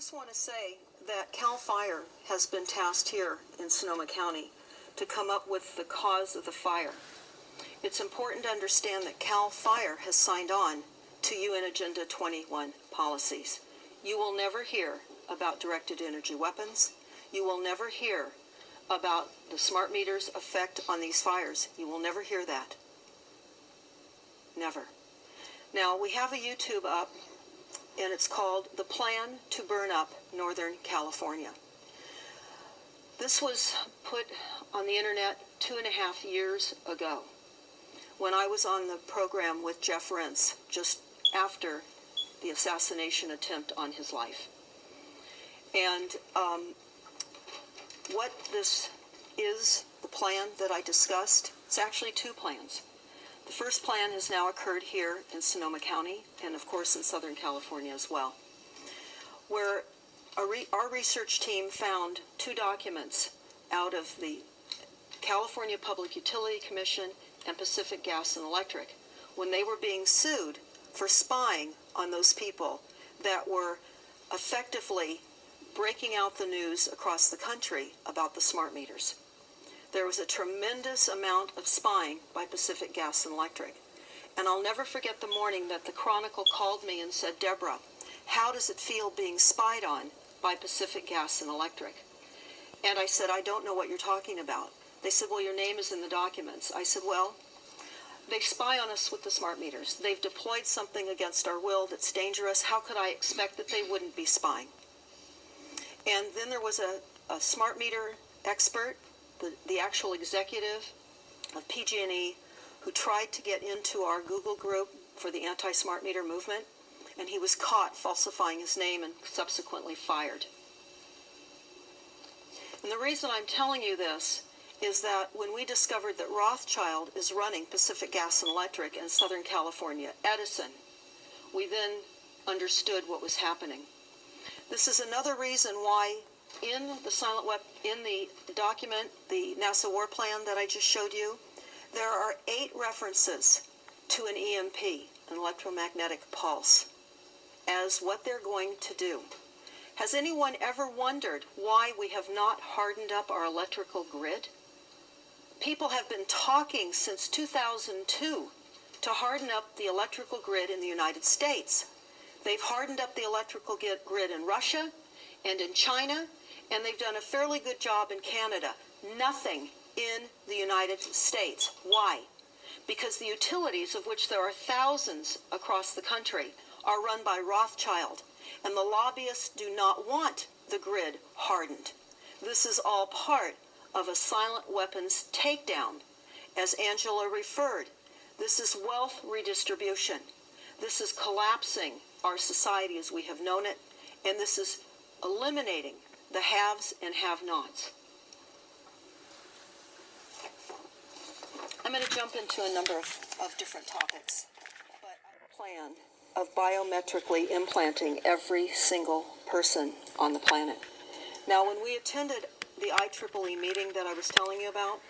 just want to say that CAL FIRE has been tasked here in Sonoma County to come up with the cause of the fire. It's important to understand that CAL FIRE has signed on to UN Agenda 21 policies. You will never hear about directed energy weapons. You will never hear about the smart meters' effect on these fires. You will never hear that. Never. Now, we have a YouTube up, and it's called The Plan to Burn Up Northern California. This was put on the internet 2.5 years ago when I was on the program with Jeff Rentz just after the assassination attempt on his life. And what this is, the plan that I discussed, it's actually two plans. The first plan has now occurred here in Sonoma County and, of course, in Southern California as well, where our research team found two documents out of the California Public Utility Commission and Pacific Gas and Electric when they were being sued for spying on those people that were effectively breaking out the news across the country about the smart meters. There was a tremendous amount of spying by Pacific Gas and Electric. And I'll never forget the morning that the Chronicle called me and said, "Deborah, how does it feel being spied on by Pacific Gas and Electric?" And I said, "I don't know what you're talking about." They said, "Well, your name is in the documents." I said, "Well, they spy on us with the smart meters. They've deployed something against our will that's dangerous. How could I expect that they wouldn't be spying?" And then there was a smart meter expert, the actual executive of PG&E, who tried to get into our Google group for the anti-smart meter movement, and he was caught falsifying his name and subsequently fired. And the reason I'm telling you this is that when we discovered that Rothschild is running Pacific Gas and Electric in Southern California, Edison, we then understood what was happening. This is another reason why in the document, the NASA War Plan that I just showed you, there are 8 references to an EMP, an electromagnetic pulse, as what they're going to do. Has anyone ever wondered why we have not hardened up our electrical grid? People have been talking since 2002 to harden up the electrical grid in the United States. They've hardened up the electrical grid in Russia and in China, and they've done a fairly good job in Canada. Nothing in the United States. Why? Because the utilities, of which there are thousands across the country, are run by Rothschild, and the lobbyists do not want the grid hardened. This is all part of a silent weapons takedown. As Angela referred, this is wealth redistribution. This is collapsing our society as we have known it, and this is eliminating the haves and have-nots. I'm going to jump into a number of different topics, but I have a plan of biometrically implanting every single person on the planet. Now, when we attended the IEEE meeting that I was telling you about,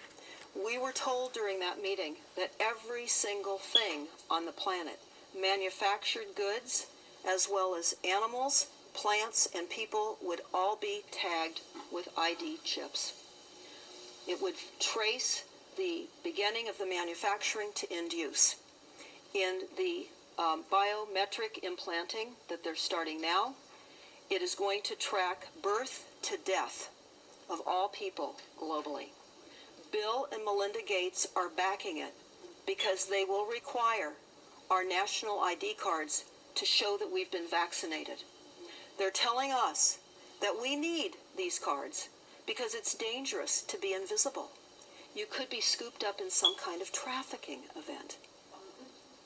we were told during that meeting that every single thing on the planet, manufactured goods, as well as animals, plants, and people, would all be tagged with ID chips. It would trace the beginning of the manufacturing to end use. In the biometric implanting that they're starting now, it is going to track birth to death of all people globally. Bill and Melinda Gates are backing it because they will require our national ID cards to show that we've been vaccinated. They're telling us that we need these cards because it's dangerous to be invisible. You could be scooped up in some kind of trafficking event.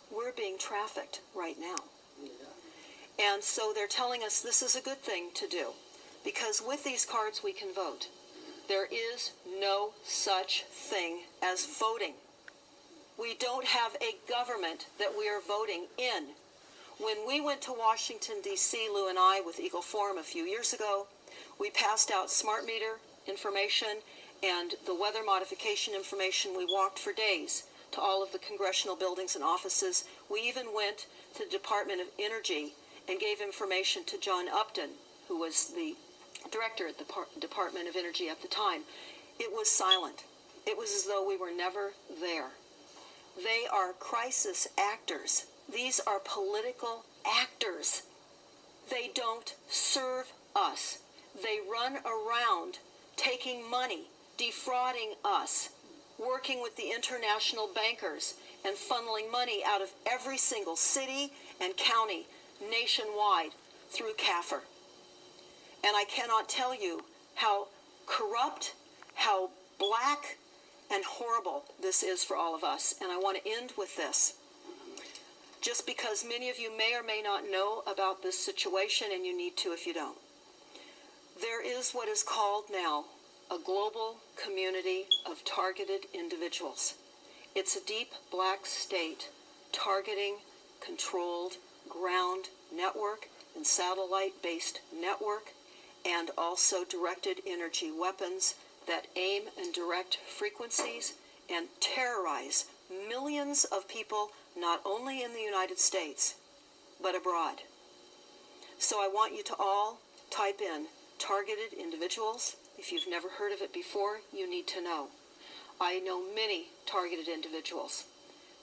We're being trafficked right now. And so they're telling us this is a good thing to do because with these cards we can vote. There is no such thing as voting. We don't have a government that we are voting in. When we went to Washington, D.C., Lou and I, with Eagle Forum a few years ago, we passed out smart meter information and the weather modification information. We walked for days to all of the congressional buildings and offices. We even went to the Department of Energy and gave information to John Upton who was the director at the Department of Energy at the time, it was silent. It was as though we were never there. They are crisis actors. These are political actors. They don't serve us. They run around taking money, defrauding us, working with the international bankers, and funneling money out of every single city and county nationwide through CAFR. And I cannot tell you how corrupt, how black and horrible this is for all of us. And I want to end with this. Just because many of you may or may not know about this situation, and you need to if you don't. There is what is called now a global community of targeted individuals. It's a deep black state targeting controlled ground network and satellite-based network, and also directed energy weapons that aim and direct frequencies and terrorize millions of people, not only in the United States, but abroad. So I want you to all type in targeted individuals. If you've never heard of it before, you need to know. I know many targeted individuals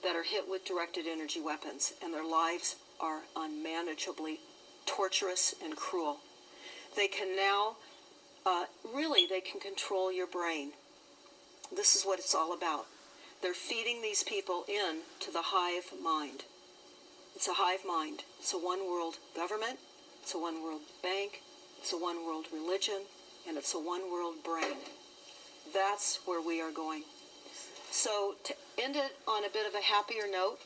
that are hit with directed energy weapons, and their lives are unmanageably torturous and cruel. They can now, they can control your brain. This is what it's all about. They're feeding these people in to the hive mind. It's a hive mind. It's a one world government. It's a one world bank. It's a one world religion. And it's a one world brain. That's where we are going. So to end it on a bit of a happier note,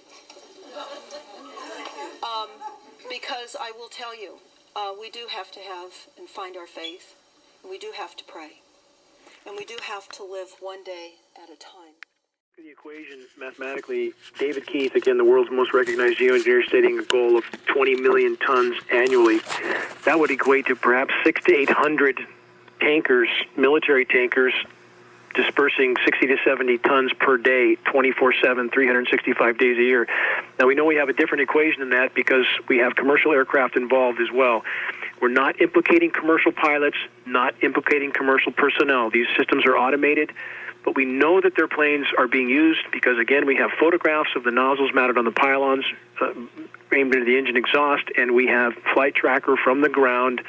because I will tell you, we do have to have and find our faith, and we do have to pray, and we do have to live one day at a time. The equation mathematically, David Keith, again, the world's most recognized geoengineer, stating a goal of 20 million tons annually. That would equate to perhaps 600 to 800 tankers, military tankers, dispersing 60 to 70 tons per day, 24/7, 365 days a year. Now, we know we have a different equation than that because we have commercial aircraft involved as well. We're not implicating commercial pilots, not implicating commercial personnel. These systems are automated, but we know that their planes are being used because, again, we have photographs of the nozzles mounted on the pylons aimed into the engine exhaust, and we have flight tracker from the ground.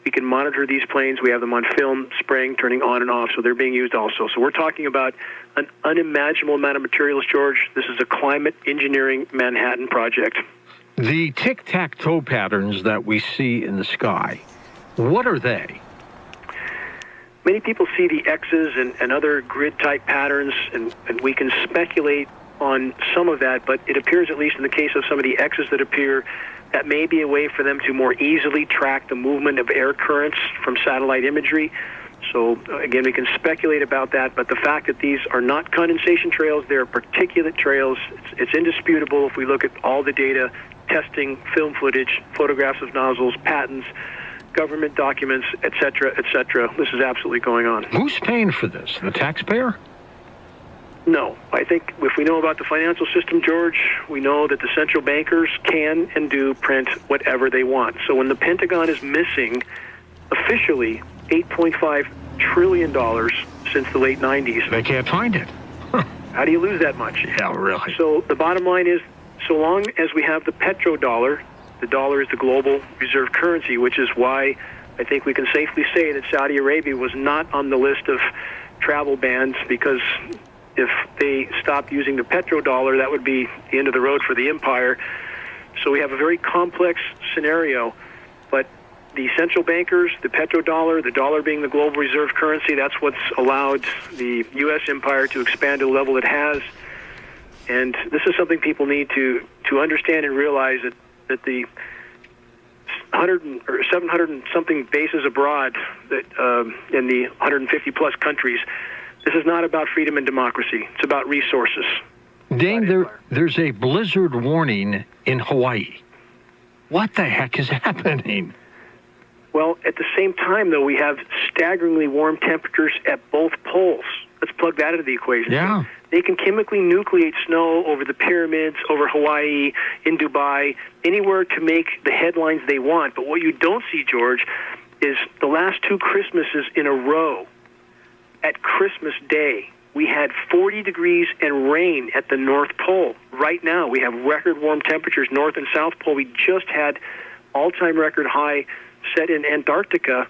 We can monitor these planes. We have them on film, spraying, turning on and off, so they're being used also. So we're talking about an unimaginable amount of materials, George. This is a climate engineering Manhattan project. The tic-tac-toe patterns that we see in the sky, what are they? Many people see the X's and other grid-type patterns, and we can speculate on some of that, but it appears, at least in the case of some of the X's that appear, that may be a way for them to more easily track the movement of air currents from satellite imagery. So, again, we can speculate about that, but the fact that these are not condensation trails, they're particulate trails, it's indisputable if we look at all the data, testing, film footage, photographs of nozzles, patents, government documents, etc., etc. This is absolutely going on. Who's paying for this? The taxpayer? No. I think if we know about the financial system, George, we know that the central bankers can and do print whatever they want. So when the Pentagon is missing officially $8.5 trillion since the late 90s. They can't find it. How do you lose that much? Yeah, really. So the bottom line is, so long as we have the petrodollar, the dollar is the global reserve currency, which is why I think we can safely say that Saudi Arabia was not on the list of travel bans, because if they stopped using the petrodollar, that would be the end of the road for the empire. So we have a very complex scenario, but the central bankers, the petrodollar, the dollar being the global reserve currency, that's what's allowed the U.S. empire to expand to the level it has. And this is something people need to understand and realize, that the 700 and something bases abroad that in the 150 plus countries, this is not about freedom and democracy. It's about resources. Dane, there's a blizzard warning in Hawaii. What the heck is happening? Well, at the same time, though, we have staggeringly warm temperatures at both poles. Let's plug that into the equation. Yeah. They can chemically nucleate snow over the pyramids, over Hawaii, in Dubai, anywhere to make the headlines they want. But what you don't see, George, is the last two Christmases in a row, at Christmas Day, we had 40 degrees and rain at the North Pole. Right now, we have record warm temperatures, North and South Pole. We just had all-time record high set in Antarctica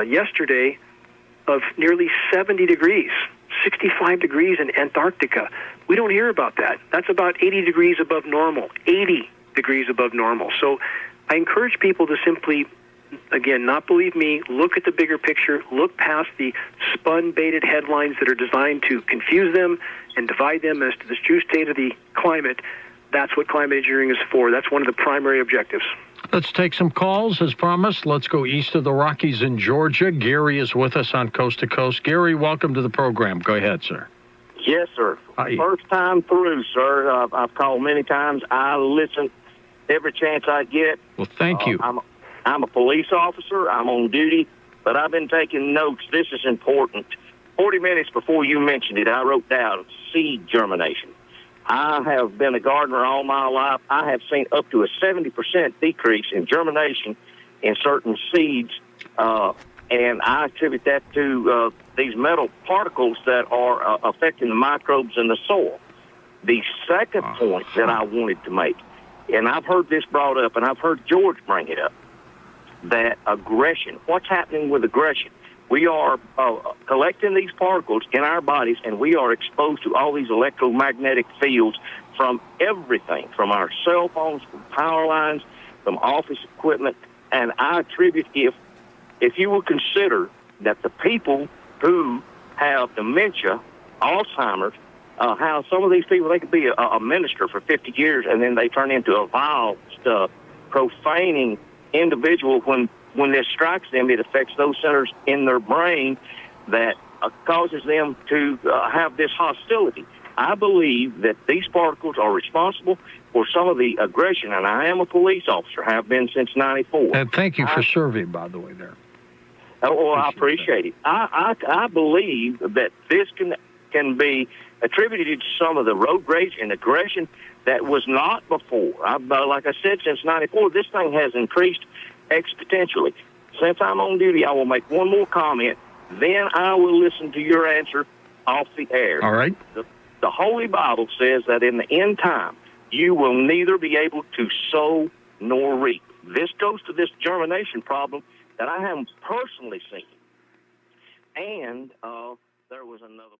yesterday of nearly 70 degrees, 65 degrees in Antarctica. We don't hear about that. That's about 80 degrees above normal, 80 degrees above normal. So I encourage people to simply, again, not believe me, look at the bigger picture, look past the spun, baited headlines that are designed to confuse them and divide them as to the true state of the climate. That's what climate engineering is for. That's one of the primary objectives. Let's take some calls, as promised. Let's go east of the Rockies in Georgia. Gary is with us on Coast to Coast. Gary, welcome to the program. Go ahead, sir. Yes, sir. Hi. First time through, sir. I've called many times. I listen every chance I get. Well, thank you. I'm a police officer. I'm on duty, but I've been taking notes. This is important. 40 minutes before you mentioned it, I wrote down seed germination. I have been a gardener all my life. I have seen up to a 70% decrease in germination in certain seeds, and I attribute that to these metal particles that are affecting the microbes in the soil. The second point that I wanted to make, and I've heard this brought up, and I've heard George bring it up, that aggression, what's happening with aggression? We are collecting these particles in our bodies, and we are exposed to all these electromagnetic fields from everything, from our cell phones, from power lines, from office equipment. And I attribute, if you will consider that the people who have dementia, Alzheimer's, how some of these people, they could be a minister for 50 years, and then they turn into a vile, profaning individual. When this strikes them, it affects those centers in their brain that causes them to have this hostility. I believe that these particles are responsible for some of the aggression, and I am a police officer, have been since '94. And thank you for serving, by the way, there. Oh, I appreciate it. I believe that this can be attributed to some of the road rage and aggression that was not before. Like I said, since '94, this thing has increased exponentially. Since I'm on duty, I will make one more comment, then I will listen to your answer off the air. All right. The Holy Bible says that in the end time, you will neither be able to sow nor reap. This goes to this germination problem that I haven't personally seen. And there was another...